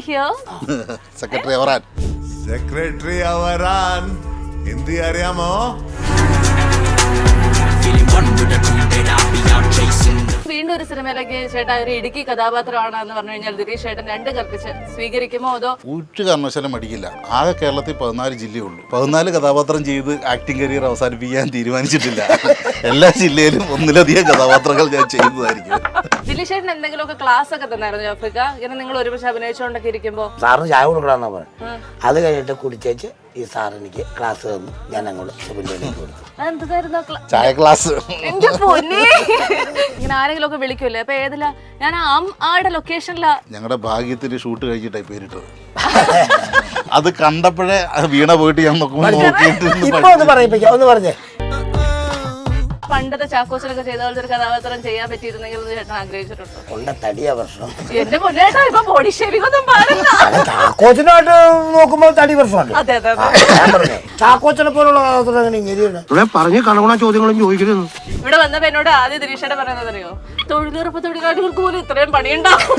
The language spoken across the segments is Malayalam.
here? Secretary Avaran. Secretary Avaran. Hindi അറിയാമോ? വീണ്ടും ഒരു സിനിമയിലേക്ക് ചേട്ടാ ഒരു ഇടുക്കി കഥാപാത്രമാണെന്ന് പറഞ്ഞു കഴിഞ്ഞാൽ ദിലീഷ് ചേട്ടൻ രണ്ട് കൽപ്പിച്ച് സ്വീകരിക്കുമോ അതോ ഒരു കാരണവശാലും മടിക്കില്ല. ആകെ കേരളത്തിൽ 14 ജില്ലയുള്ളൂ. 14 കഥാപാത്രം ചെയ്ത് ആക്ടിംഗ് കരിയർ അവസാനിപ്പിക്കാൻ തീരുമാനിച്ചിട്ടില്ല. എല്ലാ ജില്ലയിലും ഒന്നിലധികം കഥാപാത്രങ്ങൾ ഞാൻ ചെയ്യുന്നതായിരിക്കും. ദിലീഷ് ചേട്ടൻ എന്തെങ്കിലുമൊക്കെ ക്ലാസ് ഒക്കെ തന്നായിരുന്നു ആഫ്രിക്ക? ഇങ്ങനെ നിങ്ങൾ ഒരുമിച്ച് അഭിനയിച്ചുകൊണ്ടൊക്കെ ഇരിക്കുമ്പോ സാറിന് ചായ കൊടുക്കണമെന്നാ പറഞ്ഞു. അത് കഴിഞ്ഞിട്ട് കുടിച്ചേച്ച് ഈ സാർ എനിക്ക് ക്ലാസ് തന്നു. ഞാൻ അങ്ങോട്ട് സുബിലേക്ക് കൊടുത്തു. ചായ ക്ലാസ്. എന്റെ പൊന്നേ, ഇങ്ങനെ ആരെങ്കിലും ഒക്കെ വിളിക്കൂല്ലേ? അപ്പൊ ഏതിലാ? ഞാൻ ആടെ ലൊക്കേഷനിലാ. ഞങ്ങളുടെ ഭാഗ്യത്തിന് ഷൂട്ട് കഴിഞ്ഞിട്ടായി പേരിട്ടത്. അത് കണ്ടപ്പോഴേ വീണ പോയിട്ട് ഞാൻ ഒന്ന് പറഞ്ഞേ. പണ്ടത്തെ ചാക്കോച്ചനൊക്കെ ചെയ്ത പോലത്തെ ഒരു കഥാപാത്രം ചെയ്യാൻ പറ്റിയിരുന്നെങ്കിൽ ചേട്ടൻ ആഗ്രഹിച്ചിട്ടുണ്ടോ? തടിയാ പ്രശ്നം. എന്റെ പൊന്നേട്ടാ ഇപ്പൊ ബോഡി ഷേവിംഗ് ഒന്നും പാടില്ല. ചാക്കോച്ചനായിട്ട് നോക്കുമ്പോൾ തടി പ്രശ്നമല്ല. അതെ അതെ അതെ. ചാക്കോച്ചനെ പോലുള്ള കഥാപാത്രം പറഞ്ഞ് കണകുണ ചോദ്യങ്ങളും ചോദിക്കരുത്. ഇവിടെ വന്നപ്പോ എന്നോട് ആദ്യം ദിലീഷേട്ട പറയുന്നത് അറിയോ? തൊഴിലുറപ്പ് തൊഴിലാളികൾക്ക് പോലും ഇത്രയും പണിയുണ്ടാവും.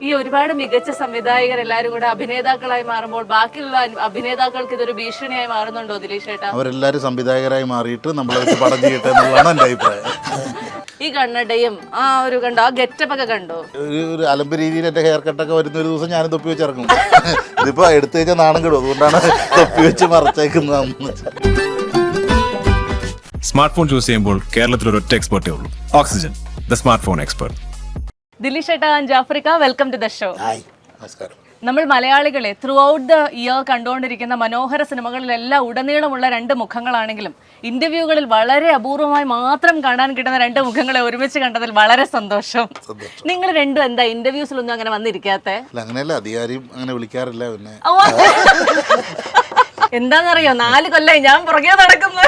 ഈ ഒരുപാട് മികച്ച സംവിധായകർ എല്ലാരും കൂടെ അഭിനേതാക്കളായി മാറുമ്പോൾ ബാക്കിയുള്ള അഭിനേതാക്കൾക്ക് ഇതൊരു ഭീഷണിയായി മാറുന്നുണ്ടോ ദിലീഷേട്ട? അവരെല്ലാരും സംവിധായകരായി മാറിയിട്ട് നമ്മളെ പടം ചെയ്യട്ടെ എന്നുള്ളതാണ് എൻ്റെ അഭിപ്രായം. ഈ കണ്ണടയും ആ ഒരു കണ്ടോ, ആ ഗെറ്റപ്പ് ഒക്കെ കണ്ടോ? ഒരു അലമ്പ് രീതിയിൽ എന്റെ ഹെയർ കട്ടൊക്കെ വരുന്ന ഒരു ദിവസം ഞാനും തൊപ്പി വെച്ചിറങ്ങും. ഇതിപ്പോ എടുത്തു കഴിഞ്ഞാൽ നാണം കിടും. അതുകൊണ്ടാണ് തൊപ്പി വെച്ച് മറച്ചേക്കുന്നത്. സ്മാർട്ട് ഫോൺ ചൂസ് ചെയ്യുമ്പോൾ കേരളത്തിൽ ഒരു ഒറ്റ എക്സ്പെർട്ടേ ഉള്ളൂ. Oxygen, the smart phone expert. Dileesh ചേട്ടാ, ജാഫ്രിക്ക, വെൽക്കം ടു ദ ഷോ. നമസ്കാരം. നമ്മൾ മലയാളികളെ ത്രൂ ഔട്ട് ദ ഇയർ കണ്ടുകൊണ്ടിരിക്കുന്ന മനോഹര സിനിമകളിലെല്ലാം ഉടനീളമുള്ള രണ്ട് മുഖങ്ങളാണെങ്കിലും ഇന്റർവ്യൂകളിൽ വളരെ അപൂർവമായി മാത്രം കാണാൻ കിട്ടുന്ന രണ്ട് മുഖങ്ങളെ ഒരുമിച്ച് കണ്ടതിൽ വളരെ സന്തോഷം. നിങ്ങൾ രണ്ടും എന്താ ഇന്റർവ്യൂസിലൊന്നും അങ്ങനെ വന്നിരിക്കാത്തെ? അങ്ങനെയല്ല, അധികാരിയും അങ്ങനെ വിളിക്കാറില്ല. പിന്നെ എന്താന്നറിയോ, 4 കൊല്ലം ഞാൻ പുറകെ നടക്കുന്നു.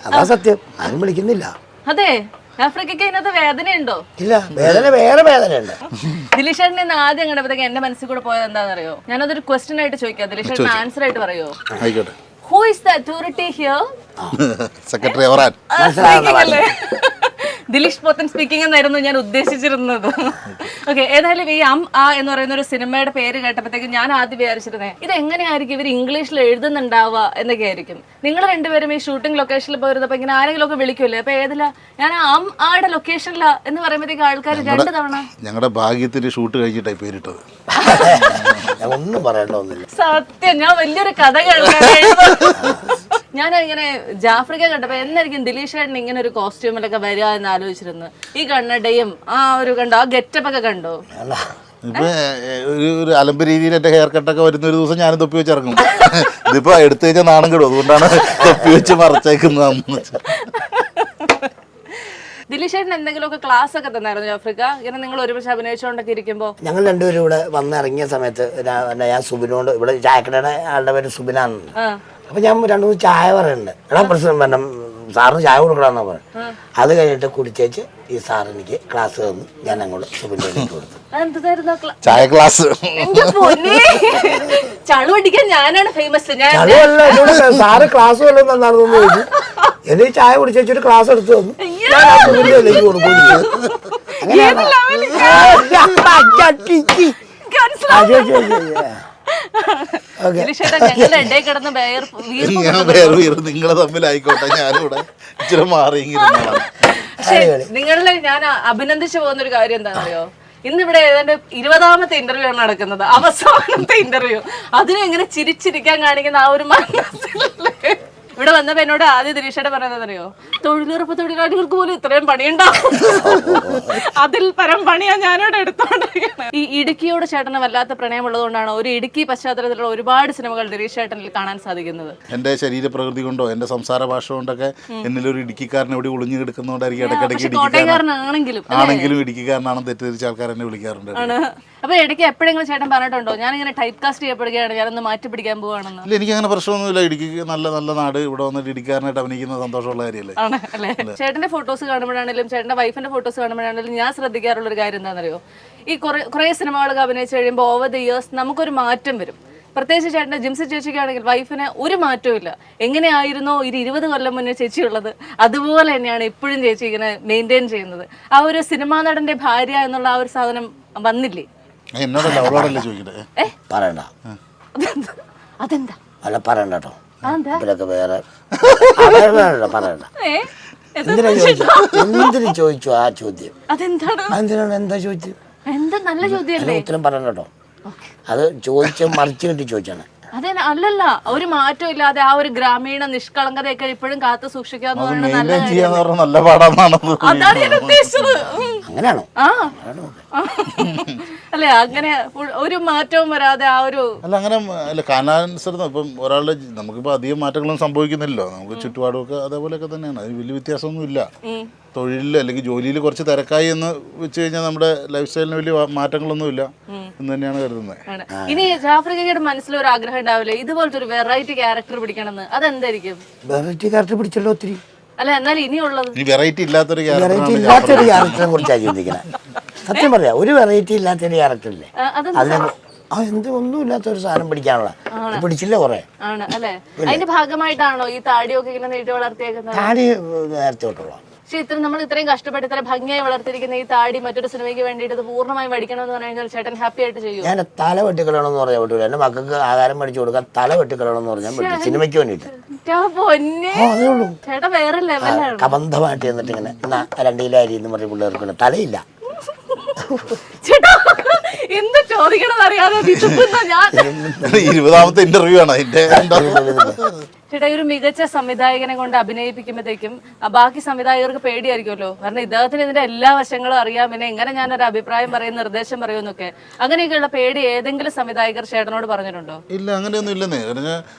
അതാ സത്യം. ആരും വിളിക്കുന്നില്ല. അതെ, ആഫ്രിക്കയ്ക്ക് ഇതിനകത്ത് വേദനയുണ്ടോ? ഇല്ല, വേദന വേറെ വേദനയുണ്ട്. ദിലീഷ് ചേട്ടൻ ആദ്യം കണ്ടപ്പോഴത്തേക്ക് എന്റെ മനസ്സിൽ കൂടെ പോയത് എന്താണെന്നറിയോ? ഞാനതൊരു ക്വസ്റ്റ്യൻ ആയിട്ട് ചോദിക്കാം. ദിലീഷ് ചേട്ടൻ ആൻസർ ആയിട്ട് പറയോ? ആയിക്കോട്ടെ. Who is the authority here? Secretary Avaran. Dileesh Pothan speaking എന്നായിരുന്നു ഞാൻ ഉദ്ദേശിച്ചിരുന്നത്. ഓക്കെ, ഏതായാലും ഈ എന്ന് പറയുന്ന ഒരു സിനിമയുടെ പേര് കേട്ടപ്പോഴത്തേക്ക് ഞാൻ ആദ്യം വിചാരിച്ചിരുന്നേ ഇത് എങ്ങനെയായിരിക്കും ഇവർ ഇംഗ്ലീഷിൽ എഴുതുന്നുണ്ടാവുക എന്നൊക്കെ ആയിരിക്കും. നിങ്ങൾ രണ്ടുപേരും ഈ ഷൂട്ടിംഗ് ലൊക്കേഷനിൽ പോയിരുന്നപ്പോ ഇങ്ങനെ ആരെങ്കിലും ഒക്കെ വിളിക്കുമല്ലേ? അപ്പൊ ഏതിലാ? ഞാൻ ആടെ ലൊക്കേഷനിലാ എന്ന് പറയുമ്പോഴത്തേക്ക് ആൾക്കാർ 2 തവണ. ഞങ്ങളുടെ ഭാഗ്യത്തിന് ഷൂട്ട് കഴിഞ്ഞിട്ടായി പേരിട്ടത്. ഒന്നും പറയണ്ടോന്നില്ല. സത്യം, ഞാൻ വലിയൊരു കഥ കേൾക്കാൻ. ഞാൻ ഇങ്ങനെ ജാഫ്രിക്ക കണ്ടപ്പോ എന്നായിരിക്കും ദിലീഷ് ചേട്ടൻ ഇങ്ങനെ ഒരു കോസ്റ്റ്യൂമിലൊക്കെ വരിക എന്ന് ആലോചിച്ചിരുന്നു. ഈ കണ്ണടയും ആ ഒരു കണ്ടോ, ആ ഗെറ്റപ്പ് ഒക്കെ കണ്ടോ? ഇപ്പൊ ഒരു അലമ്പ് രീതിയിൽ എന്റെ ഹെയർ കട്ടൊക്കെ വരുന്ന ഒരു ദിവസം ഞാനും തൊപ്പി വെച്ചിറങ്ങും. ഇതിപ്പോ എടുത്തു കഴിഞ്ഞാൽ നാണം കിടും. അതുകൊണ്ടാണ് തൊപ്പി വെച്ച് മറച്ചേക്കുന്നത്. ദിലീഷ് ചേട്ടൻ എന്തെങ്കിലുമൊക്കെ ക്ലാസ് ഒക്കെ തന്നായിരുന്നു ആഫ്രിക്ക? ഇങ്ങനെ നിങ്ങൾ ഒരുമിച്ച് അഭിനയിച്ചുകൊണ്ടൊക്കെ ഇരിക്കുമ്പോ? ഞങ്ങൾ രണ്ടുപേരും ഇവിടെ വന്നിറങ്ങിയ സമയത്ത് ഞാൻ സുബിനോട്, ഇവിടെ ചായക്കടയുടെ ആളുടെ പേര് സുബിനാണ്. അപ്പൊ ഞാൻ 2-3 ചായ പറയുന്നുണ്ട്. എടാ പ്രശ്നം സാറിന് ചായ കൊടുക്കണമെന്നാ പറഞ്ഞു. അത് കഴിഞ്ഞിട്ട് കുടിച്ചേച്ച് ഈ സാർ എനിക്ക് ക്ലാസ് തന്നു. ഞാൻ അങ്ങോട്ട് സുബിനിലേക്ക് കൊടുത്തു. ചായ ക്ലാസ്. ചളു പഠിക്കാൻ ഞാനാണ് ഫേമസ്. സാറ് ക്ലാസ് വല്ലതും തന്നാണെന്ന് ചോദിച്ചു. എന്റെ ചായ കുടിച്ചൊരു ക്ലാസ് എടുത്തു തന്നു. ഞാൻ ആ സുബിനിലേക്ക് കൊടുക്കും. നിങ്ങളെ തമ്മിലായിക്കോട്ടെ, ഞാനിവിടെ ഇച്ചിരി മാറിയെങ്കിലും. നിങ്ങളെ ഞാൻ അഭിനന്ദിച്ചു പോകുന്ന ഒരു കാര്യം എന്താണെന്നറിയോ? ഇന്നിവിടെ ഏതാണ്ട് 20ാമത്തെ ഇന്റർവ്യൂ ആണ് നടക്കുന്നത്, അവസാനത്തെ ഇന്റർവ്യൂ. അതിനും ഇങ്ങനെ ചിരിച്ചിരിക്കാൻ കാണിക്കുന്ന ആ ഒരു മനസ്സിലല്ലേ? ഇവിടെ വന്നപ്പോ എന്നോട് ആദ്യം ദിലീഷേട്ട പറയുന്നതറിയോ? തൊഴിലുറപ്പ് തൊഴിലാളികൾക്ക് പോലും ഇത്രയും പണിയുണ്ടാവും. അതിൽ പരം പണിയാ ഞാനിവിടെ എടുത്തോണ്ടിരിക്കുന്നത്. ഈ ഇടുക്കിയോട് ചേട്ടന് വല്ലാത്ത പ്രണയമുള്ളത് കൊണ്ടാണ് ഒരു ഇടുക്കി പശ്ചാത്തലത്തിലുള്ള ഒരുപാട് സിനിമകൾ ദിലീഷ് ചേട്ടനിൽ കാണാൻ സാധിക്കുന്നത്. എന്റെ ശരീരപ്രകൃതി കൊണ്ടോ എന്റെ സംസാര ഭാഷ കൊണ്ടൊക്കെ എന്നിലൊരു ഇടുക്കിക്കാരൻ എവിടെ ഒളിഞ്ഞു കിടക്കുന്നതുകൊണ്ടായിരിക്കും ഇടയ്ക്കിടയ്ക്ക് ആണെങ്കിലും ഇടുക്കിക്കാരനാണെന്ന് തെറ്റിദ്ധരിച്ച ആൾക്കാർ എന്നെ വിളിക്കാറുണ്ട്. അപ്പൊ ഇടയ്ക്ക് എപ്പോഴെങ്കിലും ചേട്ടൻ പറഞ്ഞിട്ടുണ്ടോ ഞാനിങ്ങനെ ടൈപ്പ് കാസ്റ്റ് ചെയ്യപ്പെടുകയാണ്, ഞാനൊന്ന് മാറ്റി പിടിക്കാൻ പോവാണെന്ന്? ഇല്ല, എനിക്ക് അങ്ങനെ പ്രശ്നമൊന്നുമില്ല. ഇടുക്കിക്ക് നല്ല നല്ല നാട്. ഇവിടെ വന്നിട്ട് ഇടുക്കിക്കാരനായിട്ട് അഭിനയിക്കുന്ന സന്തോഷമുള്ള കാര്യമല്ലേ? ആണ് അല്ലേ? ചേട്ടന്റെ ഫോട്ടോസ് കാണുമ്പോഴാണെങ്കിലും ചേട്ടന്റെ വൈഫിന്റെ ഫോട്ടോസ് കാണുമ്പോഴാണെങ്കിലും ഞാൻ ശ്രദ്ധിക്കാറുള്ള ഒരു കാര്യം എന്താണെന്നറിയോ? ഈ കുറെ സിനിമകളൊക്കെ അഭിനയിച്ച് കഴിയുമ്പോൾ ഓവർ ദ ഇയേഴ്സ് നമുക്കൊരു മാറ്റം വരും. പ്രത്യേകിച്ച് ചേട്ടൻ്റെ ജിംസി ചേച്ചിക്കാണെങ്കിൽ വൈഫിന് ഒരു മാറ്റവും ഇല്ല. എങ്ങനെയായിരുന്നോ 20 കൊല്ലം മുന്നേ ചേച്ചി ഉള്ളത് അതുപോലെ തന്നെയാണ് ഇപ്പോഴും ചേച്ചി ഇങ്ങനെ മെയിൻറ്റെയിൻ ചെയ്യുന്നത്. ആ ഒരു സിനിമാ നടന്റെ ഭാര്യ എന്നുള്ള ആ ഒരു സാധനം വന്നില്ലേ? എന്നോടല്ല അവളോടല്ലേ ചോദിക്കട്ടെ. പറയണ്ട. അതെന്താ? അല്ല പറയണ്ട കേട്ടോ. അതെന്താ? ഇവരൊക്കെ വേറെ പറയണ്ട. എന്തിനു ചോദിച്ചു ആ ചോദ്യം? അതെന്താണ്? എന്തിനാണ് എന്താ ചോദിച്ചത്? എന്താ നല്ല ചോദ്യമല്ലേ? ഉത്തരം പറയണ്ട കേട്ടോ. അത് ചോദിച്ച മറിച്ച് കെട്ടി ചോദിച്ചാണ്. അതെ, അല്ലല്ല, ഒരു മാറ്റം ഇല്ലാതെ ആ ഒരു ഗ്രാമീണ നിഷ്കളങ്കതയൊക്കെ ഇപ്പോഴും കാത്തു സൂക്ഷിക്കാന്ന് പറയുന്നത് നല്ല മെയിൻറ്റെയിൻ ചെയ്യാന്ന് പറഞ്ഞാൽ നല്ല പാടാന്നാണ്. അതാണ് ഞാൻ ഉദ്ദേശിച്ചത്. അങ്ങനെയാണോ? ആ അല്ലെ, അങ്ങനെ ഒരു മാറ്റവും വരാതെ ആ ഒരു അല്ല അങ്ങനെ അല്ല കാലാനുസൃതം ഇപ്പം ഒരാളുടെ നമുക്കിപ്പോൾ അധികം മാറ്റങ്ങളൊന്നും സംഭവിക്കുന്നില്ലല്ലോ. നമുക്ക് ചുറ്റുപാടുമൊക്കെ അതേപോലെയൊക്കെ തന്നെയാണ്. അതിന് വലിയ വ്യത്യാസമൊന്നും ഇല്ല. തൊഴിലിൽ അല്ലെങ്കിൽ ജോലിയിൽ കുറച്ച് തിരക്കായി എന്ന് വെച്ച് കഴിഞ്ഞാൽ നമ്മുടെ ലൈഫ് സ്റ്റൈലിന് വലിയ മാറ്റങ്ങളൊന്നും ഇല്ല എന്ന് തന്നെയാണ് കരുതുന്നത്. ഇനി ജാഫ്രിക്കയുടെ മനസ്സിലൊരു ആഗ്രഹം ഉണ്ടാവില്ലേ ഇതുപോലത്തെ ഒരു വെറൈറ്റി ക്യാരക്ടർ പിടിക്കണമെന്ന്? അതെന്തായിരിക്കും? വെറൈറ്റി ക്യാരക്ടർ പിടിച്ചല്ലോ ഒത്തിരി. അല്ല, എന്നാലും ഇനിയുള്ളത് ഇനി വെറൈറ്റി ഇല്ലാത്തൊരു വെറൈറ്റി ഇല്ലാത്തൊരു ക്യാരക്ടറെ കുറിച്ചാണ് ചിന്തിക്കുന്നത്. സത്യം പറയാം, ഒരു വെറൈറ്റി ഇല്ലാത്തൊരു ക്യാരക്ടറില്ലേ അതിനെ എന്ത് ഒന്നും ഇല്ലാത്ത ഒരു സാധനം പിടിക്കാനുള്ള പിടിച്ചില്ല കുറെ ആണ് അല്ലെ? അതിന്റെ ഭാഗമായിട്ടാണോ ഈ താടിയൊക്കെ ഇങ്ങനെ നീട്ടി വളർത്തിയേക്കുന്നത്? താടി നേരത്തെ തൊട്ടുള്ള. പക്ഷെ നമ്മൾ ഇത്രയും കഷ്ടപ്പെട്ട് ഇത്ര ഭംഗിയായി വളർത്തിരിക്കുന്ന ഈ താടി മറ്റൊരു സിനിമയ്ക്ക് വേണ്ടിയിട്ട് ഇത് പൂർണ്ണമായി വടിക്കണമെന്ന് പറഞ്ഞു കഴിഞ്ഞാൽ ചേട്ടൻ ഹാപ്പി ആയിട്ട് ചെയ്യും? ഞാൻ തല വെട്ടിക്കളയണമെന്ന് പറയാൻ പറ്റൂല. എന്റെ മക്കൾക്ക് ആഹാരം മേടിച്ചു കൊടുക്കാൻ തല വെട്ടിക്കളയണമെന്ന് പറഞ്ഞാൽ പറ്റും, സിനിമയ്ക്ക് വേണ്ടിയിട്ട്. അതേ ഉള്ളൂ. ചേട്ടാ വേറെ ലെവലാണ്. കബന്ധമായിട്ട് എന്നിട്ട് ഇങ്ങനെ 2 കിലോ അരി എന്ന് പറഞ്ഞ പിള്ളേർക്ക് തലയില്ല. ചേട്ടാ എന്ത് ചോദിക്കണമെന്ന് അറിയാതെ 20ാമത്തെ ഇന്റർവ്യൂ ആണ് അതിന്റെ. ചേട്ടാ ഒരു മികച്ച സംവിധായകനെ കൊണ്ട് അഭിനയിപ്പിക്കുമ്പോഴത്തേക്കും ബാക്കി സംവിധായകർക്ക് പേടിയായിരിക്കുമല്ലോ. കാരണം ഇദ്ദേഹത്തിന് ഇതിന്റെ എല്ലാ വശങ്ങളും അറിയാം, പിന്നെ എങ്ങനെ ഞാനൊരു അഭിപ്രായം പറയും, നിർദ്ദേശം പറയുമെന്നൊക്കെ. അങ്ങനെയൊക്കെയുള്ള പേടി ഏതെങ്കിലും സംവിധായകർ ചേട്ടനോട് പറഞ്ഞിട്ടുണ്ടോ? ഇല്ല, അങ്ങനെയൊന്നും ഇല്ലെന്നേ. കാരണം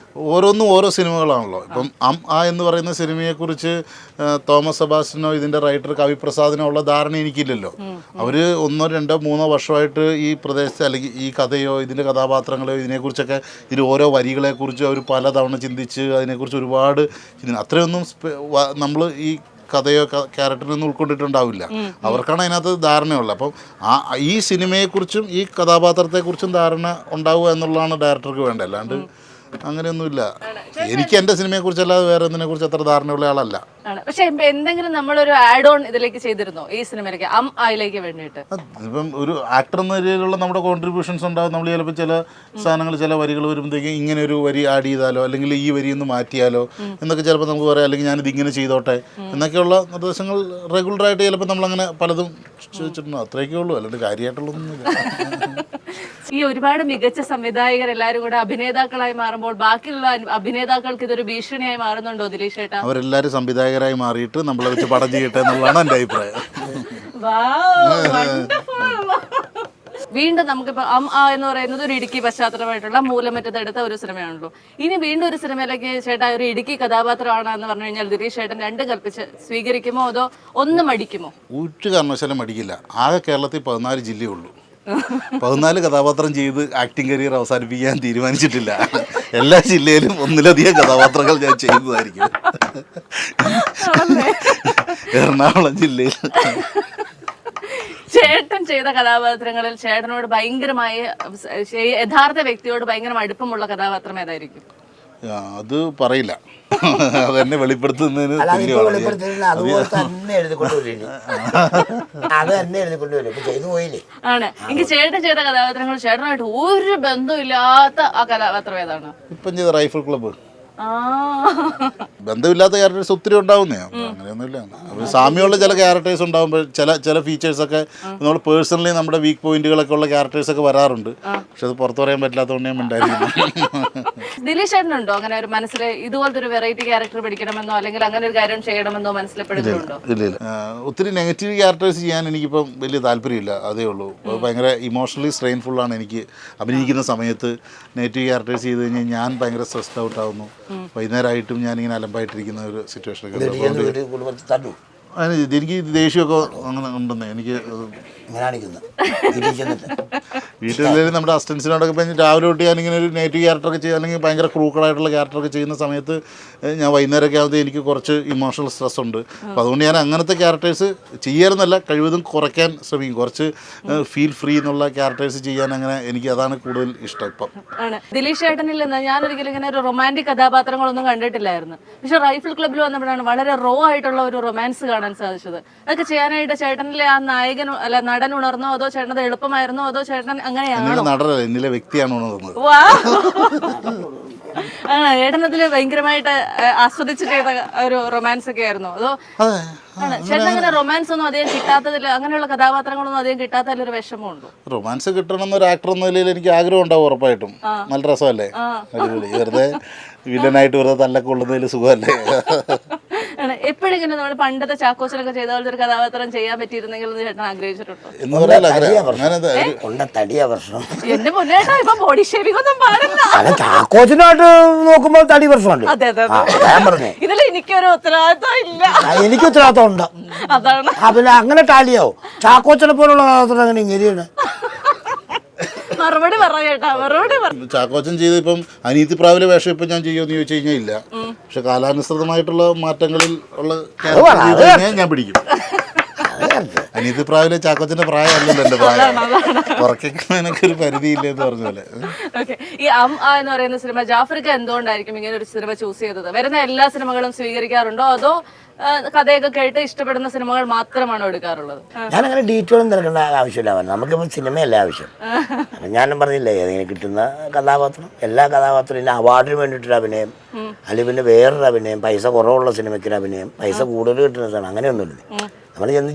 ഓരോന്നും ഓരോ സിനിമകളാണല്ലോ. ഇപ്പം ആ എന്ന് പറയുന്ന സിനിമയെക്കുറിച്ച് തോമസ് സെബാസ്റ്റ്യനോ ഇതിന്റെ റൈറ്റർ കവിപ്രസാദിനോ ഉള്ള ധാരണ എനിക്കില്ലല്ലോ. അവർ 1, 2, 3 വർഷമായിട്ട് ഈ പ്രദേശത്ത് അല്ലെങ്കിൽ ഈ കഥയോ ഇതിൻ്റെ കഥാപാത്രങ്ങളെയോ ഇതിനെക്കുറിച്ചൊക്കെ ഓരോ വരികളെക്കുറിച്ച് അവർ പലതവണ ചിന്തിച്ച് അതിനെക്കുറിച്ച് ഒരുപാട് അത്രയൊന്നും നമ്മൾ ഈ കഥയോ ക്യാരക്ടറിനൊന്നും ഉൾക്കൊണ്ടിട്ടുണ്ടാവില്ല. അവർക്കാണ് അതിനകത്ത് ധാരണയുള്ളത്. അപ്പം ഈ സിനിമയെക്കുറിച്ചും ഈ കഥാപാത്രത്തെക്കുറിച്ചും ധാരണ ഉണ്ടാവുക എന്നുള്ളതാണ് ഡയറക്ടർക്ക് വേണ്ടത്. അല്ലാണ്ട് അങ്ങനെയൊന്നുമില്ല. എനിക്ക് എൻ്റെ സിനിമയെക്കുറിച്ചല്ലാതെ വേറെ എന്തിനെക്കുറിച്ച് അത്ര ധാരണയുള്ള ആളല്ല. പക്ഷെ എന്തെങ്കിലും നമ്മളൊരു ആഡ് ഓൺ ഇതിലേക്ക് ചെയ്തിരുന്നോ ഈ സിനിമയിലേക്ക്, ആയിലേക്ക് വേണ്ടിയിട്ട്? ഇപ്പം ഒരു ആക്ടർ എന്ന രീതിയിലുള്ള നമ്മുടെ കോൺട്രിബ്യൂഷൻസ് ഉണ്ടാവും. നമ്മൾ ചിലപ്പോൾ ചില സാധനങ്ങൾ ചില വരികൾ വരുമ്പോഴത്തേക്കും ഇങ്ങനെ ഒരു വരി ആഡ് ചെയ്താലോ അല്ലെങ്കിൽ ഈ വരി ഒന്ന് മാറ്റിയാലോ എന്നൊക്കെ ചിലപ്പോൾ നമുക്ക് പറയാം. അല്ലെങ്കിൽ ഞാനിത് ഇങ്ങനെ ചെയ്തോട്ടെ എന്നൊക്കെയുള്ള നിർദ്ദേശങ്ങൾ റെഗുലറായിട്ട് ചിലപ്പോൾ നമ്മളങ്ങനെ പലതും ചോദിച്ചിട്ടുണ്ട്. അത്രയൊക്കെ ഉള്ളൂ, അല്ലാണ്ട് കാര്യമായിട്ടുള്ളതൊന്നുമില്ല. ഈ ഒരുപാട് മികച്ച സംവിധായകർ എല്ലാവരും കൂടെ അഭിനേതാക്കളായി മാറുമ്പോൾ ബാക്കിയുള്ള അഭിനേതാക്കൾക്ക് ഇതൊരു ഭീഷണിയായി മാറുന്നുണ്ടോ ദിലീഷ് ചേട്ടാ? അവരെല്ലാവരും സംവിധായകരായി മാറിയിട്ട് നമ്മളെ വെച്ച് പടം ചെയ്യട്ടെ എന്നുള്ളതാണ് എൻ്റെ അഭിപ്രായം. വീണ്ടും നമുക്കിപ്പോ എന്ന് പറയുന്നത് ഒരു ഇടുക്കി പശ്ചാത്തലമായിട്ടുള്ള മൂലമറ്റത്തെടുത്ത ഒരു സിനിമയാണല്ലോ. ഇനി വീണ്ടും ഒരു സിനിമയിലേക്ക് ചേട്ടാ ഒരു ഇടുക്കി കഥാപാത്രമാണ് എന്ന് പറഞ്ഞു കഴിഞ്ഞാൽ ദിലീഷ് ചേട്ടൻ 2 കൽപ്പിച്ച് സ്വീകരിക്കുമോ അതോ ഒന്ന് മടിക്കുമോ? ഒരു കാരണവശാലും മടിക്കില്ല. ആകെ കേരളത്തിൽ 14 ജില്ലയുള്ളൂ. 14 കഥാപാത്രം ചെയ്ത് ആക്ടിങ് കരിയർ അവസാനിപ്പിക്കാൻ തീരുമാനിച്ചിട്ടില്ല. എല്ലാ ജില്ലയിലും 1-ലധികം കഥാപാത്രങ്ങൾ ഞാൻ ചെയ്യുന്നതായിരിക്കും. എറണാകുളം ജില്ലയിൽ ചേട്ടൻ ചെയ്ത കഥാപാത്രങ്ങളിൽ ചേട്ടനോട് ഭയങ്കരമായ യഥാർത്ഥ വ്യക്തിയോട് ഭയങ്കര അടുപ്പമുള്ള കഥാപാത്രം ഏതായിരിക്കും? അത് പറയില്ല, അതെന്നെ വെളിപ്പെടുത്തുന്നതിന് അതുപോലെ തന്നെ എഴുതിക്കൊണ്ടുവരും. അത് തന്നെ എഴുതിക്കൊണ്ടുവരും. ചെയ്തു പോയില്ലേ? ആണ്. എനിക്ക് ചേട്ടൻ ചെയ്ത കഥാപാത്രങ്ങൾ ചേട്ടനായിട്ട് ഒരു ബന്ധമില്ലാത്ത ആ കഥാപാത്രം ഏതാണ്? ഇപ്പം ചെയ്ത റൈഫിൾ ക്ലബ്ബ്. ബന്ധമില്ലാത്ത ക്യാരക്ടേഴ്സ് ഒത്തിരി ഉണ്ടാവുന്നേ. അങ്ങനെയൊന്നുമില്ല. അപ്പോൾ സാമ്യമുള്ള ചില ക്യാരക്ടേഴ്സ് ഉണ്ടാകുമ്പോൾ ചില ഫീച്ചേഴ്സൊക്കെ നമ്മൾ പേഴ്സണലി നമ്മുടെ വീക്ക് പോയിന്റുകളൊക്കെ ഉള്ള ക്യാരക്ടേഴ്സൊക്കെ വരാറുണ്ട്. പക്ഷെ അത് പുറത്തു പറയാൻ പറ്റാത്തതുകൊണ്ട് ഞാൻ ഉണ്ടായിരിക്കുന്നു. ദിലീഷ് ചേട്ടനുണ്ടോ അങ്ങനെ ഒരു മനസ്സിൽ ഇതുപോലത്തെ ഒരു വെറൈറ്റി ക്യാരക്ടർ പിടിക്കണമെന്നോ അല്ലെങ്കിൽ അങ്ങനെ ഒരു കാര്യം ചെയ്യണമെന്നോ മനസ്സിലെപ്പെടുന്നുണ്ടോ? ഇല്ല. ഒത്തിരി നെഗറ്റീവ് ക്യാരക്ടേഴ്സ് ചെയ്യാൻ എനിക്കിപ്പം വലിയ താല്പര്യമില്ല. അതേ ഉള്ളൂ. ഭയങ്കര ഇമോഷണലി സ്ട്രെയിൻഫുള്ളാണ് എനിക്ക് അഭിനയിക്കുന്ന സമയത്ത്. നെഗറ്റീവ് ക്യാരക്ടേഴ്സ് ചെയ്ത് കഴിഞ്ഞാൽ ഞാൻ ഭയങ്കര സ്ട്രെസ്ഡ് ഔട്ട് ആവുന്നു. വൈകുന്നേരമായിട്ടും ഞാനിങ്ങനെ അലമ്പായിട്ടിരിക്കുന്ന ഒരു സിറ്റുവേഷനൊക്കെ എനിക്ക് ദേഷ്യമൊക്കെ അങ്ങനെ ഉണ്ടെന്നേ. എനിക്ക് വീട്ടിൽ നമ്മുടെ അസിസ്റ്റൻസിനോടൊക്കെ ഇപ്പം രാവിലെ തൊട്ട് ഞാനിങ്ങനെ ഒരു നെഗറ്റീവ് ക്യാരക്ടറൊക്കെ ചെയ്യുക അല്ലെങ്കിൽ ഭയങ്കര ക്രൂക്കഡായിട്ടുള്ള ക്യാരക്ടറൊക്കെ ചെയ്യുന്ന സമയത്ത് ഞാൻ വൈകുന്നേരമൊക്കെ ആകുമ്പോൾ എനിക്ക് കുറച്ച് ഇമോഷണൽ സ്ട്രെസ് ഉണ്ട്. അപ്പോൾ അതുകൊണ്ട് ഞാൻ അങ്ങനത്തെ ക്യാരക്ടേഴ്സ് ചെയ്യാറുന്നല്ല, കഴിവതും കുറയ്ക്കാൻ ശ്രമിക്കും. കുറച്ച് ഫീൽ ഫ്രീ എന്നുള്ള ക്യാരക്ടേഴ്സ് ചെയ്യാൻ അങ്ങനെ എനിക്ക് അതാണ് കൂടുതൽ ഇഷ്ടം ഇപ്പം. ആണ്. ദിലീഷ് ചേട്ടനിൽ നിന്ന് ഞാനൊരിക്കലും ഇങ്ങനെ ഒരു റൊമാൻറ്റിക് കഥാപാത്രങ്ങളൊന്നും കണ്ടിട്ടില്ലായിരുന്നു. പക്ഷെ റൈഫിൾ ക്ലബ്ബിൽ വന്നപ്പോഴാണ് വളരെ റോ ആയിട്ടുള്ള ഒരു റൊമാൻസ് കാണാൻ കാണാൻ സാധിച്ചത്. അതൊക്കെ ചെയ്യാനായിട്ട് ചേട്ടനിലെ ആ നായകൻ അല്ല നടൻ ഉണർന്നോ, അതോ ചേട്ടനത് എളുപ്പമായിരുന്നോ, അതോ ചേട്ടൻ അങ്ങനെയാണോ? നടനല്ല, എന്നിലെ വ്യക്തിയാണ് ഉണർന്നത്. വാ ഏട്ടനത്തില് ഭയങ്കരമായിട്ട് ആസ്വദിച്ച് ചെയ്ത ഒരു റൊമാൻസ് ഒക്കെ ആയിരുന്നു അതോ? ചേട്ടൻ അങ്ങനെ റൊമാൻസ് ഒന്നും അധികം കിട്ടാത്തതിൽ, അങ്ങനെയുള്ള കഥാപാത്രങ്ങളൊന്നും അധികം കിട്ടാത്തതിൽ ഒരു വിഷമമുണ്ടോ? റൊമാൻസ് കിട്ടണം എന്നൊരു ആക്ടർ എന്ന നിലയിൽ എനിക്ക് ആഗ്രഹം ഉണ്ടാവും ഉറപ്പായിട്ടും. നല്ല രസമല്ലേ, അടിപൊളി. വെറുതെ വില്ലനായിട്ട് വെറുതെ തല്ലൊക്കെ കൊള്ളുന്നതിൽ സുഖമല്ലേ. എപ്പോഴെങ്കിലും നമ്മൾ പണ്ടത്തെ ചാക്കോച്ചനൊക്കെ ചെയ്ത പോലത്തെ ഒരു കഥാപാത്രം ചെയ്യാൻ പറ്റിയിരുന്നെങ്കിൽ ചേട്ടൻ ആഗ്രഹിച്ചിട്ടുണ്ടോ? എന്ന് പറയാൻ തടിയാ പ്രശ്നം. എന്റെ മുന്നേട്ടാ ഇപ്പൊ ബോഡി ഷേവിംഗ് ഒന്നും പാടില്ല. ചാക്കോച്ചനായിട്ട് നോക്കുമ്പോൾ തടി പ്രശ്നമുണ്ട്. അതെ അതെ ഞാൻ പറഞ്ഞേ ഇതിൽ എനിക്കൊരു ഉത്തരവാദിത്വം ഇല്ല. എനിക്ക് ഉത്തരവാദിത്വം ഉണ്ട്. അതാണ്. പിന്നെ അങ്ങനെ ടാലിയാവും. ചാക്കോച്ചനെ പോലുള്ള കഥാപാത്രം അങ്ങനെ ഇങ്ങനെയാണ്. മറുപടി പറയേട്ടാ, മറുപടി പറ. ചാക്കോച്ചൻ ചെയ്ത് ഇപ്പം അനീതി പ്രാവിലെ വേഷം ഇപ്പം ഞാൻ ചെയ്യുമെന്ന് ചോദിച്ചു കഴിഞ്ഞാൽ ഇല്ല. പക്ഷെ കാലാനുസൃതമായിട്ടുള്ള മാറ്റങ്ങളിൽ ഉള്ള ഞാൻ പിടിക്കും. അനീതി പ്രാവിലെ ചാക്കോച്ചന്റെ പ്രായമല്ലല്ലോ എന്റെ പ്രായം. കുറയ്ക്കുന്നതിനൊക്കെ ഒരു പരിധിയില്ല എന്ന് പറഞ്ഞ പോലെ. ഈ എന്ന് പറയുന്ന സിനിമ ജാഫർക്ക് എന്തുകൊണ്ടായിരിക്കും ഇങ്ങനെ ഒരു സിനിമ ചൂസ് ചെയ്തത്? വരുന്ന എല്ലാ സിനിമകളും സ്വീകരിക്കാറുണ്ടോ, അതോ കഥയൊക്കെ കേട്ട് ഇഷ്ടപ്പെടുന്ന സിനിമകൾ മാത്രമാണോ എടുക്കാറുള്ളത്? ഞാനങ്ങനെ ഡീറ്റെയിലും തിരക്കേണ്ട ആവശ്യമില്ല. നമുക്കിപ്പോൾ സിനിമയല്ല ആവശ്യം. ഞാനും പറഞ്ഞില്ലേ, ഏതെങ്കിലും കിട്ടുന്ന കഥാപാത്രം, എല്ലാ കഥാപാത്രവും ഇന്ന അവാർഡിന് വേണ്ടിയിട്ടൊരു അഭിനയം, അല്ലെങ്കിൽ പിന്നെ വേറൊരു അഭിനയം, പൈസ കുറവുള്ള സിനിമയ്ക്കൊരു അഭിനയം, പൈസ കൂടുതൽ കിട്ടുന്നതാണ്. അങ്ങനെയൊന്നുമില്ല. നമ്മൾ ചെന്ന്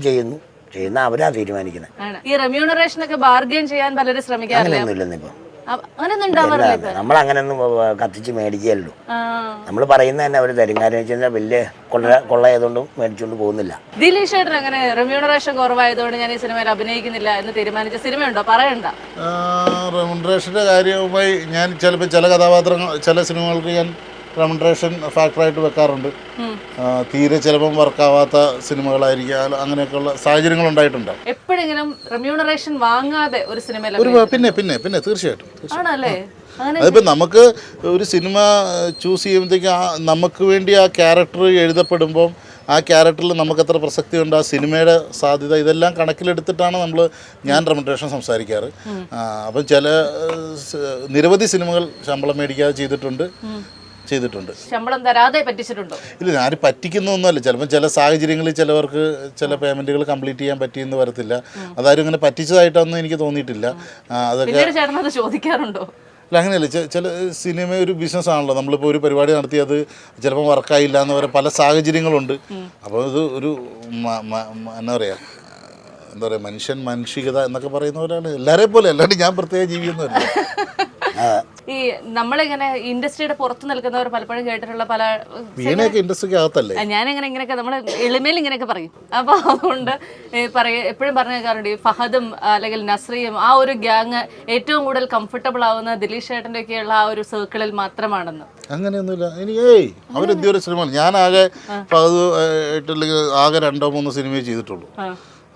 ചെയ്യുന്ന അവരാ തീരുമാനിക്കുന്നത്. ഈ റെമ്യൂണറേഷൻ ഒക്കെ ബാർഗെയിൻ ചെയ്യാൻ പലരും ശ്രമിക്കാറില്ല. അങ്ങനെയൊന്നുമില്ലെന്ന് ഇപ്പം നമ്മൾ അങ്ങനെയൊന്നും കത്തിച്ച് മേടിക്കുകയല്ലോ. നമ്മൾ പറയുന്നത് തന്നെ അവർ തരും. കാര്യം വെച്ച് കഴിഞ്ഞാൽ വലിയ കൊള്ളയായതുകൊണ്ടും മേടിച്ചുകൊണ്ട് പോകുന്നില്ല. ദിലീഷ് ചേട്ടൻ അങ്ങനെ റെമ്യൂണറേഷൻ കുറവായതുകൊണ്ട് ഞാൻ ഈ സിനിമയിൽ അഭിനയിക്കുന്നില്ല എന്ന് തീരുമാനിച്ച സിനിമയുണ്ടോ? പറയണ്ട. റെമ്യൂണറേഷന്റെ കാര്യവുമായി ഞാൻ ചിലപ്പോൾ ചില കഥാപാത്രങ്ങൾ, ചില സിനിമകൾക്ക് ഞാൻ റെമ്യൂണറേഷൻ ഫാക്ടറായിട്ട് വെക്കാറുണ്ട്. തീരെ ചിലപ്പം വർക്കാവാത്ത സിനിമകളായിരിക്കും, അങ്ങനെയൊക്കെയുള്ള സാഹചര്യങ്ങൾ ഉണ്ടായിട്ടുണ്ട്. എപ്പോഴെങ്കിലും റെമ്യൂണറേഷൻ വാങ്ങാതെ ഒരു സിനിമയിൽ പിന്നെ തീർച്ചയായിട്ടും ആണല്ലേ? അതിപ്പോൾ നമുക്ക് ഒരു സിനിമ ചൂസ് ചെയ്യുമ്പോഴത്തേക്ക് നമുക്ക് വേണ്ടി ആ ക്യാരക്ടർ എഴുതപ്പെടുമ്പം ആ ക്യാരക്ടറിൽ നമുക്ക് എത്ര പ്രസക്തി ഉണ്ട്, ആ സിനിമയുടെ സാധ്യത, ഇതെല്ലാം കണക്കിലെടുത്തിട്ടാണ് ഞാൻ റെമ്യൂണറേഷൻ സംസാരിക്കാറ്. അപ്പം നിരവധി സിനിമകൾ ശമ്പളം മേടിക്കാതെ ചെയ്തിട്ടുണ്ട്. ശമ്പളം തരാതെ പറ്റിച്ചിട്ടുണ്ടോ? ഇല്ല, ആര് പറ്റിക്കുന്നൊന്നുമല്ല. ചിലപ്പോൾ ചില സാഹചര്യങ്ങളിൽ ചിലവർക്ക് ചില പേയ്മെന്റുകൾ കംപ്ലീറ്റ് ചെയ്യാൻ പറ്റിയെന്ന് വരത്തില്ല. അതാരും അങ്ങനെ പറ്റിച്ചതായിട്ടൊന്നും എനിക്ക് തോന്നിയിട്ടില്ല. അതൊക്കെ ചോദിക്കാറുണ്ടോ? അല്ല, അങ്ങനെയല്ല. ചില സിനിമ ഒരു ബിസിനസ് ആണല്ലോ. നമ്മളിപ്പോൾ ഒരു പരിപാടി നടത്തി അത് ചിലപ്പോൾ വർക്കായില്ല എന്ന് പറയാൻ പല സാഹചര്യങ്ങളുണ്ട്. അപ്പോൾ ഇത് ഒരു എന്താ പറയുക മാനുഷികത എന്നൊക്കെ പറയുന്ന പോലെയാണ് എല്ലാവരെയും പോലെ. അല്ലാണ്ട് ഞാൻ പ്രത്യേക ജീവിയൊന്നുമല്ല. ഈ നമ്മളിങ്ങനെ ഇൻഡസ്ട്രിയുടെ പുറത്ത് നിൽക്കുന്നവർ പലപ്പോഴും കേട്ടിട്ടുള്ള പല ഇൻഡസ്ട്രിക്ക് അകത്തല്ലേ, ഞാനിങ്ങനെ ഇങ്ങനെയൊക്കെ നമ്മൾ എളിമയിൽ ഇങ്ങനെയൊക്കെ പറയും. അപ്പോൾ അതുകൊണ്ട് എപ്പോഴും പറഞ്ഞു കേൾക്കാറുണ്ട് ഈ ഫഹദും അല്ലെങ്കിൽ നസ്രിയും ആ ഒരു ഗ്യാങ് ഏറ്റവും കൂടുതൽ കംഫർട്ടബിൾ ആവുന്ന ദിലീഷ് ചേട്ടൻ്റെ ഒക്കെയുള്ള ആ ഒരു സർക്കിളിൽ മാത്രമാണെന്ന്. അങ്ങനെയൊന്നുമില്ല. അവരെന്തൊരു സിനിമ, ഞാൻ ആകെ ഫഹദ് ആയിട്ടുള്ള ആകെ 2-3 സിനിമയെ ചെയ്തിട്ടുള്ളൂ.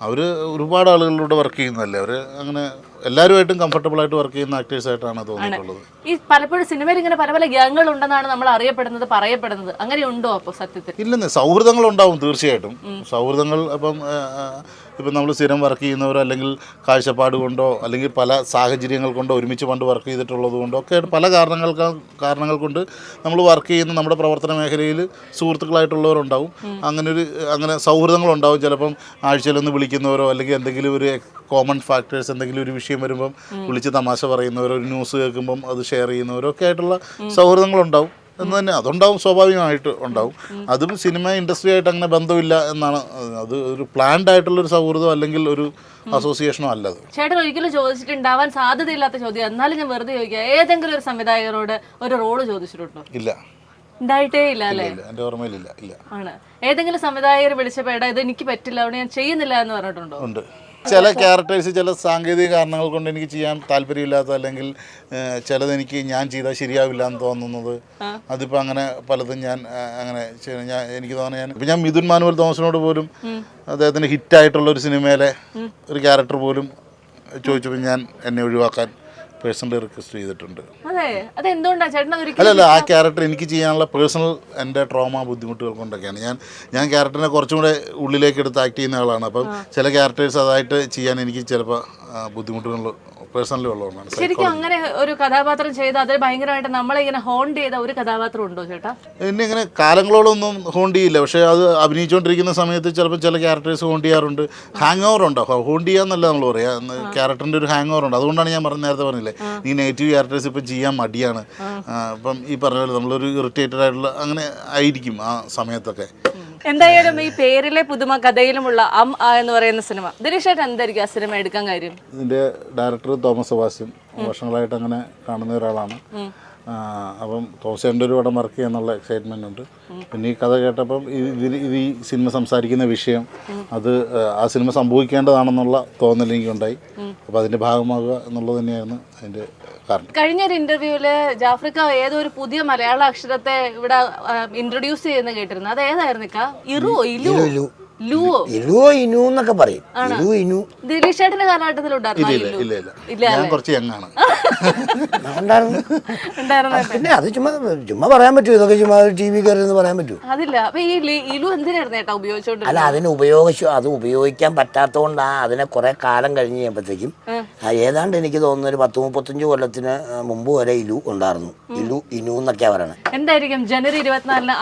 അവർ ഒരുപാട് ആളുകളിലൂടെ വർക്ക് ചെയ്യുന്നതല്ലേ. അവർ അങ്ങനെ എല്ലാവരുമായിട്ടും കംഫർട്ടബിൾ ആയിട്ട് വർക്ക് ചെയ്യുന്ന ആക്ടേഴ്സായിട്ടാണ് തോന്നിയിട്ടുള്ളത്. ഈ പലപ്പോഴും സിനിമയിൽ ഇങ്ങനെ പല പല ഗ്യാങ്ങുകൾ ഉണ്ടെന്നാണ് നമ്മൾ അറിയപ്പെടുന്നത്, പറയപ്പെടുന്നത്. അങ്ങനെ ഉണ്ടോ അപ്പോൾ സത്യത്തിൽ? ഇല്ലെന്നേ, സൗഹൃദങ്ങൾ ഉണ്ടാവും തീർച്ചയായിട്ടും. സൗഹൃദങ്ങൾ ഇപ്പം നമ്മൾ സ്ഥിരം വർക്ക് ചെയ്യുന്നവരോ അല്ലെങ്കിൽ കാഴ്ചപ്പാട് കൊണ്ടോ അല്ലെങ്കിൽ പല സാഹചര്യങ്ങൾ കൊണ്ടോ ഒരുമിച്ച് പണ്ട് വർക്ക് ചെയ്തിട്ടുള്ളത് കൊണ്ടോ ഒക്കെ പല കാരണങ്ങൾ കൊണ്ട് നമ്മൾ വർക്ക് ചെയ്യുന്ന നമ്മുടെ പ്രവർത്തന മേഖലയിൽ സുഹൃത്തുക്കളായിട്ടുള്ളവരുണ്ടാവും. അങ്ങനെ സൗഹൃദങ്ങളുണ്ടാവും. ചിലപ്പം ആഴ്ചയിലൊന്ന് വിളിക്കുന്നവരോ അല്ലെങ്കിൽ എന്തെങ്കിലും ഒരു കോമൺ ഫാക്ടേഴ്സ്, എന്തെങ്കിലും ഒരു വിഷയം വരുമ്പം വിളിച്ച് തമാശ പറയുന്നവരോ, ഒരു ന്യൂസ് കേൾക്കുമ്പം അത് ഷെയർ ചെയ്യുന്നവരോ ഒക്കെ ആയിട്ടുള്ള സൗഹൃദങ്ങളുണ്ടാവും എന്ന് തന്നെ. അതുണ്ടാവും, സ്വാഭാവികമായിട്ട് ഉണ്ടാവും. അതും സിനിമ ഇൻഡസ്ട്രി ആയിട്ട് അങ്ങനെ ബന്ധമില്ല എന്നാണ്. അത് ഒരു പ്ലാൻഡ് ആയിട്ടുള്ളൊരു സൗഹൃദം അല്ലെങ്കിൽ ഒരു അസോസിയേഷനോ അല്ലത്. ചേട്ടൻ ഒരിക്കലും ചോദിച്ചിട്ടുണ്ടാവാൻ സാധ്യതയില്ലാത്ത ചോദ്യം, എന്നാലും ഞാൻ വെറുതെ ചോദിക്കുക, ഏതെങ്കിലും ഒരു സംവിധായകരോട് ഒരു റോള് ചോദിച്ചിട്ടുണ്ടോ? ഇല്ല, ഉണ്ടായിട്ടേ ഇല്ല അല്ലേ? എൻ്റെ ഓർമ്മയിലില്ല. ഇല്ല. ആണ്. ഏതെങ്കിലും സംവിധായകർ വിളിച്ചപ്പോൾ ഇത് എനിക്ക് പറ്റില്ല, അവിടെ ഞാൻ ചെയ്യുന്നില്ല എന്ന് പറഞ്ഞിട്ടുണ്ടോ? ഉണ്ട്. ചില ക്യാരക്ടേഴ്സ് ചില സാങ്കേതിക കാരണങ്ങൾ കൊണ്ട് എനിക്ക് ചെയ്യാൻ താല്പര്യമില്ലാത്ത, അല്ലെങ്കിൽ ചിലതെനിക്ക് ഞാൻ ചെയ്താൽ ശരിയാവില്ല എന്ന് തോന്നുന്നത്, അതിപ്പോൾ അങ്ങനെ പലതും ഞാൻ എനിക്ക് തോന്നുന്നത് ഞാൻ മിഥുൻ മാനുവൽ തോമസിനോട് പോലും അദ്ദേഹത്തിന് ഹിറ്റായിട്ടുള്ള ഒരു സിനിമയിലെ ഒരു ക്യാരക്ടർ പോലും ചോദിച്ചപ്പോൾ എന്നെ ഒഴിവാക്കാൻ പേഴ്സണലി റിക്വസ്റ്റ് ചെയ്തിട്ടുണ്ട്. അതെ, അതെന്തുകൊണ്ടാ ചേട്ടൻ അല്ലല്ല, ആ ക്യാരക്ടർ എനിക്ക് ചെയ്യാനുള്ള പേഴ്സണൽ എൻ്റെ ട്രോമ ബുദ്ധിമുട്ടുകൾ കൊണ്ടൊക്കെയാണ്. ഞാൻ ക്യാരക്ടറിനെ കുറച്ചും കൂടെ ഉള്ളിലേക്ക് എടുത്ത് ആക്ട് ചെയ്യുന്ന ആളാണ്. അപ്പം ചില ക്യാരക്ടേഴ്സ് അതായിട്ട് ചെയ്യാൻ എനിക്ക് ചിലപ്പോൾ ബുദ്ധിമുട്ടുകൾ പേഴ്സണലി ഉള്ളതുകൊണ്ടാണ്. ശരിക്കും അങ്ങനെ ഒരു കഥാപാത്രം ചെയ്ത് അത് ഭയങ്കരമായിട്ട് നമ്മളെ ഇങ്ങനെ ഹോണ്ട് ചെയ്ത ഒരു കഥാപാത്രം ഉണ്ടോ ചേട്ടാ? എന്നെ ഇങ്ങനെ കാലങ്ങളോളൊന്നും ഹോണ്ട് ചെയ്യില്ല, പക്ഷേ അത് അഭിനയിച്ചുകൊണ്ടിരിക്കുന്ന സമയത്ത് ചിലപ്പോൾ ചില ക്യാരക്ടേഴ്സ് ഹോണ്ട് ചെയ്യാറുണ്ട്. ഹാങ് ഓവർ ഉണ്ടോ, ഹോണ്ട് ചെയ്യാന്നല്ല നമ്മൾ പറയാം, ക്യാരക്ടറിൻ്റെ ഒരു ഹാങ് ഓവർ ഉണ്ട്. അതുകൊണ്ടാണ് ഞാൻ നേരത്തെ പറഞ്ഞില്ലേ, ഈ നെഗറ്റീവ് ക്യാരക്ടേഴ്സ് ഇപ്പം ചെയ്യാൻ മടിയാണ്. ഇപ്പം ഈ പറഞ്ഞ പോലെ നമ്മളൊരു ഇറിറ്റേറ്റഡ് ആയിട്ടുള്ള അങ്ങനെ ആയിരിക്കും ആ സമയത്തൊക്കെ. എന്തായാലും ഈ പേരിലെ പുതുമ കഥയിലുമുള്ള എന്ന് പറയുന്ന സിനിമ, ദിനേശേട്ടൻ എന്തായിരിക്കും ആ സിനിമ എടുക്കാൻ കാര്യം? ഇതിൻ്റെ ഡയറക്ടർ തോമസ് സെബാസ്റ്റ്യൻ വർഷങ്ങളായിട്ട് അങ്ങനെ കാണുന്ന ഒരാളാണ്. അപ്പം തോമസേൻ്റെ ഒരു പടം വർക്ക് ചെയ്യാന്നുള്ള എക്സൈറ്റ്മെൻ്റ് ഉണ്ട്. പിന്നെ ഈ കഥ കേട്ടപ്പം ഇത് ഈ സിനിമ സംസാരിക്കുന്ന വിഷയം അത് ആ സിനിമ സംഭവിക്കേണ്ടതാണെന്നുള്ള തോന്നൽ എനിക്കുണ്ടായി. അപ്പോൾ അതിൻ്റെ ഭാഗമാകുക എന്നുള്ളത് തന്നെയായിരുന്നു അതിൻ്റെ കാരണം. കഴിഞ്ഞൊരു ഇന്റർവ്യൂവില് ജാഫ്രിക്ക ഏതോ ഒരു പുതിയ മലയാള അക്ഷരത്തെ ഇവിടെ ഇൻട്രൊഡ്യൂസ് ചെയ്യുന്ന കേട്ടിരുന്നു. അത് ഏതായിരുന്നു? എന്നൊക്കെ പറയും. ദിലീഷ് ചേട്ടന്റെ കാലഘട്ടത്തിൽ ഇല്ല, ഞാൻ കുറച്ച് യങ്ങാണ്. പിന്നെ അത് ചുമ്മാ പറയാൻ പറ്റുമോ? ഇതൊക്കെ ചുമ്മാ ടി വി കയറി പറയാൻ പറ്റുമോ? അതില്ല. അപ്പൊ ഈ ഇലു എന്തിനായിരുന്നു ചേട്ടാ ഉപയോഗിച്ചോണ്ട്? അല്ല, അത് ഉപയോഗിക്കാൻ പറ്റാത്തതുകൊണ്ടാണ് അതിനെ കുറെ കാലം കഴിഞ്ഞ് കഴിയുമ്പോഴത്തേക്കും ഏതാണ്ട് എനിക്ക് തോന്നുന്നു ഒരു 10-35 കൊല്ലത്തിന് മുമ്പ് വരെ ഇലു ഉണ്ടായിരുന്നു. ഇനു എന്നൊക്കെയാ പറയണേ. എന്തായിരിക്കും ജനുവരി 24-ന്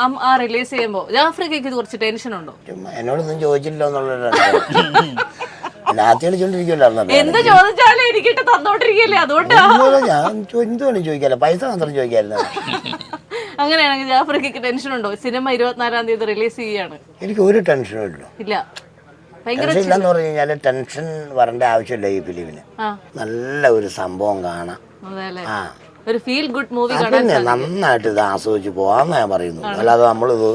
റിലീസ് ചെയ്യുമ്പോ ജാഫ്രിക്കയ്ക്ക് ഇത് കുറച്ച് ടെൻഷൻ ഉണ്ടോ? എന്നോടൊന്നും ചോദിച്ചില്ലോ എന്നുള്ള കളിച്ചോണ്ടിരിക്കുമല്ലോ. എന്ത് ചോദിച്ചാലും എനിക്കിട്ട് തന്നോണ്ടിരിക്കല്ലേ, അതുകൊണ്ടാണ് ഞാൻ എന്തുവേണം ചോദിക്കാല്ലോ, പൈസ മാത്രം ചോദിക്കായിരുന്നു. അങ്ങനെയാണെങ്കിൽ ജാഫ്രിക്കയ്ക്ക് ടെൻഷൻ ഉണ്ടോ? സിനിമ 24-ാം തീയതി റിലീസ് ചെയ്യാണ്. എനിക്ക് ഒരു ടെൻഷനും ഇല്ല. ടെൻഷൻ ഇല്ലെന്ന് പറഞ്ഞു കഴിഞ്ഞാല് ടെൻഷൻ വരേണ്ട ആവശ്യമില്ല ഈ ഫിലിമിന്. നല്ല ഒരു സംഭവം കാണാം. ഒരു ഫീൽ ഗുഡ് മൂവി പിന്നെ നന്നായിട്ട് ഇത് ആസ്വദിച്ച് പോവാന്ന് ഞാൻ പറയുന്നു. അല്ലാതെ നമ്മളിത്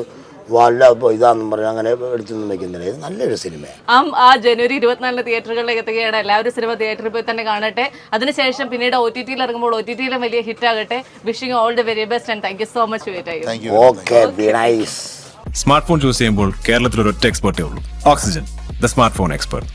വല്ല ഇതാന്നും പറഞ്ഞ് അങ്ങനെ എടുത്തൊന്നും വെക്കുന്നില്ല. ഇത് നല്ലൊരു സിനിമയാണ്. ജനുവരി 24-ന് തിയേറ്ററുകളിലേക്ക് എത്തുകയാണ്. എല്ലാവരും സിനിമ തിയേറ്ററിൽ പോയി തന്നെ കാണട്ടെ. അതിനുശേഷം പിന്നീട് OTT-ൽ ഇറങ്ങുമ്പോൾ OTT-ലും വലിയ ഹിറ്റ് ആകട്ടെ. Wishing all the very best and thank you so much. Okay, be nice. Smart phone choose ചെയ്യുമ്പോൾ കേരളത്തിൽ ഒരു ഒറ്റ എക്സ്പെർട്ടേ ഉള്ളൂ, oxygen, the smart phone expert.